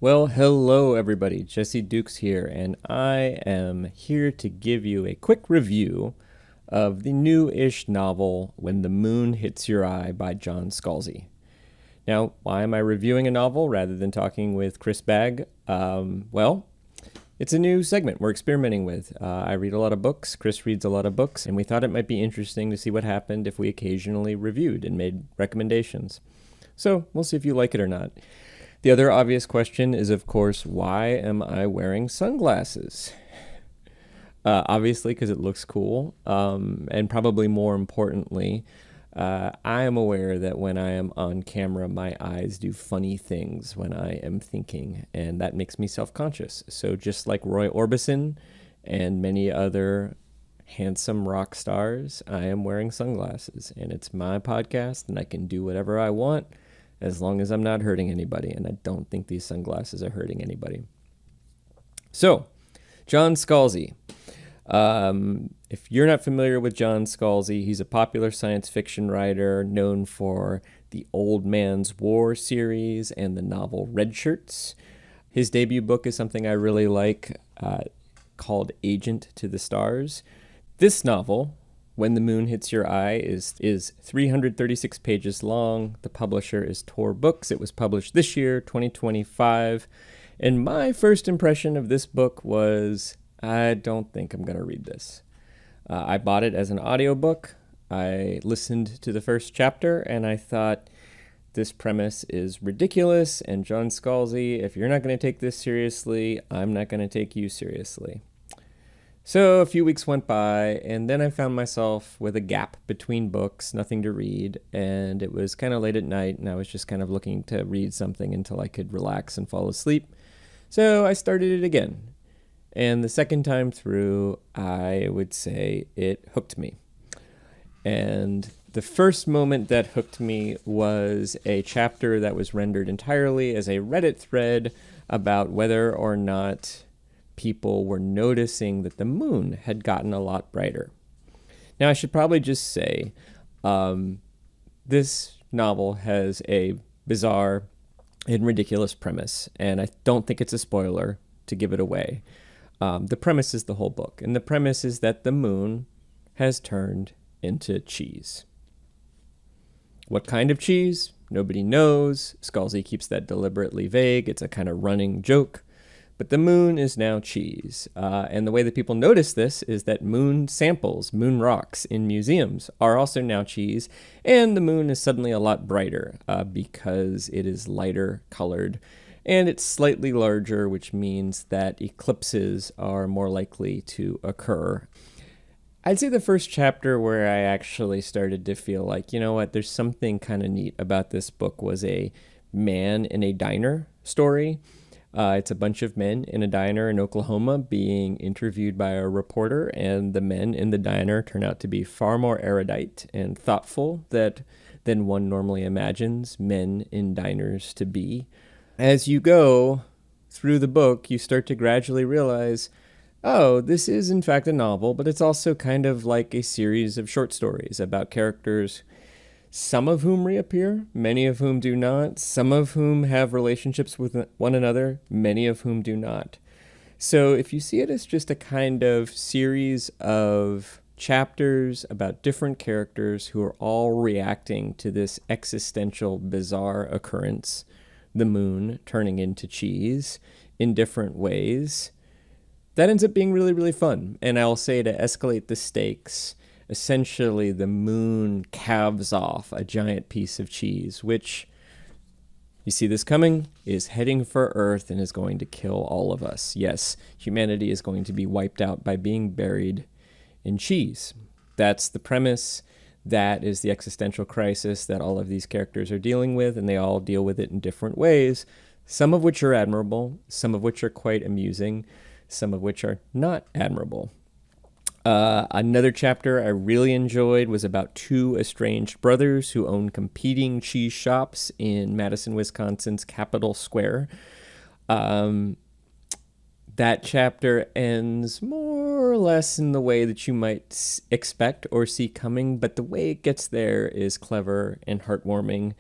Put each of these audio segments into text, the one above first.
Well, hello everybody. Jesse Dukes here, and I am here to give you a quick review of the new-ish novel When the Moon Hits Your Eye by John Scalzi. Now, why am I reviewing a novel rather than talking with Chris Bagg? Well, it's a new segment we're experimenting with. I read a lot of books, Chris reads a lot of books, and we thought it might be interesting to see what happened if we occasionally reviewed and made recommendations. So, we'll see if you like it or not. The other obvious question is, of course, why am I wearing sunglasses? Obviously, because it looks cool, and probably more importantly, I am aware that when I am on camera, my eyes do funny things when I am thinking, and that makes me self-conscious. So just like Roy Orbison and many other handsome rock stars, I am wearing sunglasses, and it's my podcast, and I can do whatever I want as long as I'm not hurting anybody, and I don't think these sunglasses are hurting anybody. So, John Scalzi. If you're not familiar with John Scalzi, he's a popular science fiction writer known for the Old Man's War series and the novel Red Shirts. His debut book is something I really like, called Agent to the Stars. This novel, When the Moon Hits Your Eye, is 336 pages long. The publisher is Tor Books. It was published this year, 2025. And my first impression of this book was, I don't think I'm going to read this. I bought it as an audiobook. I listened to the first chapter, and I thought, this premise is ridiculous, and John Scalzi, if you're not going to take this seriously, I'm not going to take you seriously. So a few weeks went by, and then I found myself with a gap between books, nothing to read, and it was kind of late at night, and I was just kind of looking to read something until I could relax and fall asleep. So I started it again. And the second time through, I would say it hooked me. And the first moment that hooked me was a chapter that was rendered entirely as a Reddit thread about whether or not people were noticing that the moon had gotten a lot brighter. Now, I should probably just say, this novel has a bizarre and ridiculous premise, and I don't think it's a spoiler to give it away. The premise is the whole book, and the premise is that the moon has turned into cheese. What kind of cheese? Nobody knows. Scalzi keeps that deliberately vague. It's a kind of running joke. But the moon is now cheese. And the way that people notice this is that moon samples, moon rocks in museums are also now cheese. And the moon is suddenly a lot brighter because it is lighter colored. And it's slightly larger, which means that eclipses are more likely to occur. I'd say the first chapter where I actually started to feel like, you know what, there's something kind of neat about this book was a man in a diner story. It's a bunch of men in a diner in Oklahoma being interviewed by a reporter, and the men in the diner turn out to be far more erudite and thoughtful than one normally imagines men in diners to be. As you go through the book, you start to gradually realize, oh, this is in fact a novel, but it's also kind of like a series of short stories about characters, some of whom reappear, many of whom do not, some of whom have relationships with one another, many of whom do not. So if you see it as just a kind of series of chapters about different characters who are all reacting to this existential, bizarre occurrence, the moon turning into cheese, in different ways, that ends up being really, really fun. And I'll say, to escalate the stakes, essentially the moon calves off a giant piece of cheese, which, you see this coming, is heading for Earth and is going to kill all of us. Yes, humanity is going to be wiped out by being buried in cheese. That's the premise. That is the existential crisis that all of these characters are dealing with, and they all deal with it in different ways, some of which are admirable, some of which are quite amusing, some of which are not admirable. Another chapter I really enjoyed was about two estranged brothers who own competing cheese shops in Madison, Wisconsin's Capitol Square. That chapter ends more or less in the way that you might expect or see coming, but the way it gets there is clever and heartwarming.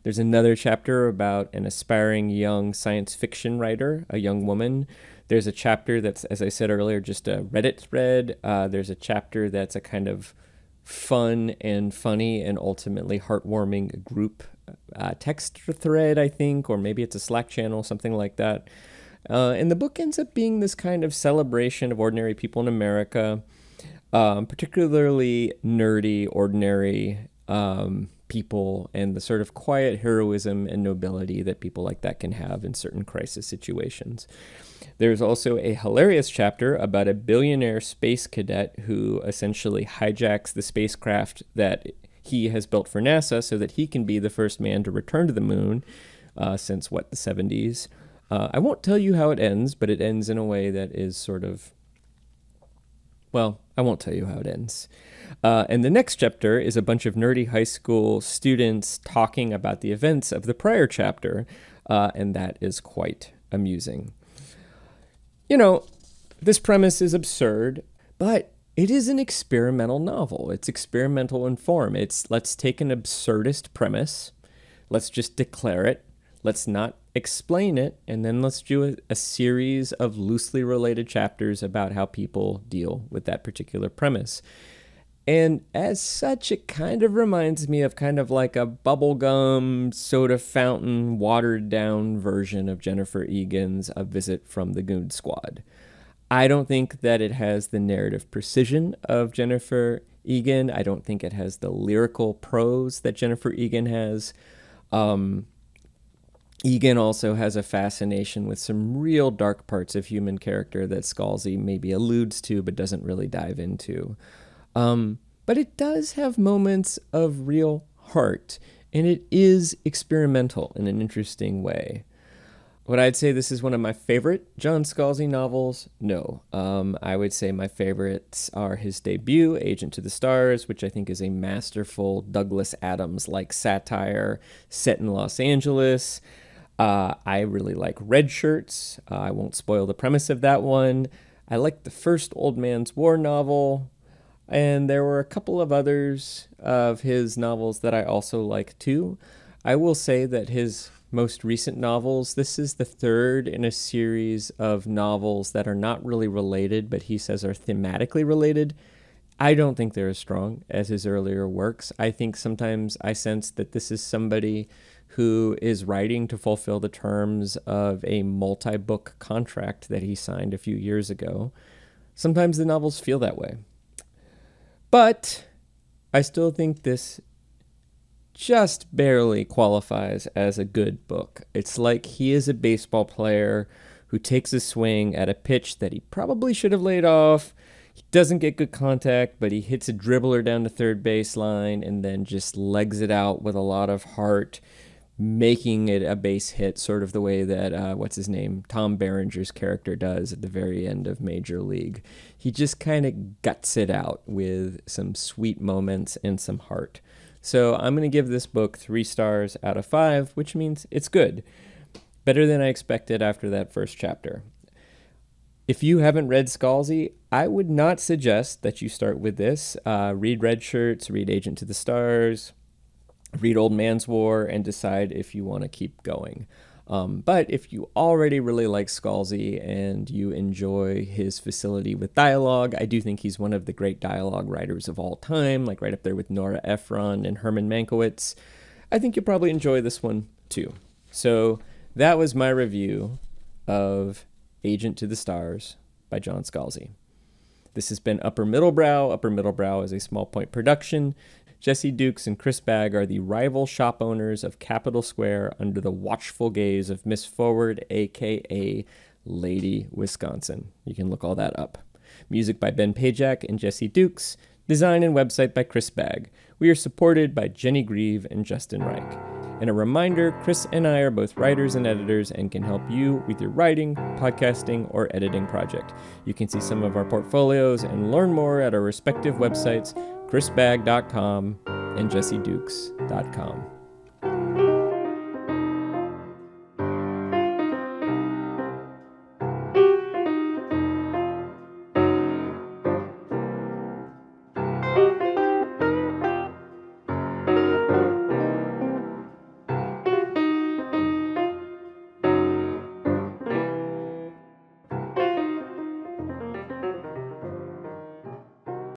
There's another chapter about an aspiring young science fiction writer, a young woman. There's a chapter that's, as I said earlier, just a Reddit thread. There's a chapter that's a kind of fun and funny and ultimately heartwarming group text thread, I think, or maybe it's a Slack channel, something like that. And the book ends up being this kind of celebration of ordinary people in America, particularly nerdy, ordinary people, and the sort of quiet heroism and nobility that people like that can have in certain crisis situations. There's also a hilarious chapter about a billionaire space cadet who essentially hijacks the spacecraft that he has built for NASA so that he can be the first man to return to the moon since, the 70s. I won't tell you how it ends, but it ends in a way that is sort of, well, I won't tell you how it ends. And the next chapter is a bunch of nerdy high school students talking about the events of the prior chapter, and that is quite amusing. You know, this premise is absurd, but it is an experimental novel. It's experimental in form. It's, let's take an absurdist premise, let's just declare it, let's not explain it, and then let's do a series of loosely related chapters about how people deal with that particular premise. And as such, it kind of reminds me of kind of like a bubblegum, soda fountain, watered down version of Jennifer Egan's A Visit from the Goon Squad. I don't think that it has the narrative precision of Jennifer Egan. I don't think it has the lyrical prose that Jennifer Egan has. Egan also has a fascination with some real dark parts of human character that Scalzi maybe alludes to but doesn't really dive into. But it does have moments of real heart, and it is experimental in an interesting way. Would I say this is one of my favorite John Scalzi novels? No. I would say my favorites are his debut, Agent to the Stars, which I think is a masterful Douglas Adams-like satire set in Los Angeles. I really like Red Shirts. I won't spoil the premise of that one. I like the first Old Man's War novel. And there were a couple of others of his novels that I also like too. I will say that his most recent novels, this is the third in a series of novels that are not really related, but he says are thematically related. I don't think they're as strong as his earlier works. I think sometimes I sense that this is somebody who is writing to fulfill the terms of a multi-book contract that he signed a few years ago. Sometimes the novels feel that way. But I still think this just barely qualifies as a good book. It's like he is a baseball player who takes a swing at a pitch that he probably should have laid off. He doesn't get good contact, but he hits a dribbler down the third baseline and then just legs it out with a lot of heart, making it a base hit, sort of the way that, Tom Berenger's character does at the very end of Major League. He just kind of guts it out with some sweet moments and some heart. So I'm going to give this book 3 stars out of 5, which means it's good. Better than I expected after that first chapter. If you haven't read Scalzi, I would not suggest that you start with this. Read Red Shirts, read Agent to the Stars, read Old Man's War, and decide if you want to keep going. But if you already really like Scalzi and you enjoy his facility with dialogue, I do think he's one of the great dialogue writers of all time, like right up there with Nora Ephron and Herman Mankiewicz. I think you'll probably enjoy this one too. So that was my review of Agent to the Stars by John Scalzi. This has been Upper Middlebrow. Upper Middlebrow is a Small Point production. Jesse Dukes and Chris Bagg are the rival shop owners of Capitol Square under the watchful gaze of Miss Forward, a.k.a. Lady Wisconsin. You can look all that up. Music by Ben Pajak and Jesse Dukes. Design and website by Chris Bagg. We are supported by Jenny Grieve and Justin Reich. And a reminder, Chris and I are both writers and editors and can help you with your writing, podcasting, or editing project. You can see some of our portfolios and learn more at our respective websites, chrisbagg.com and jessedukes.com.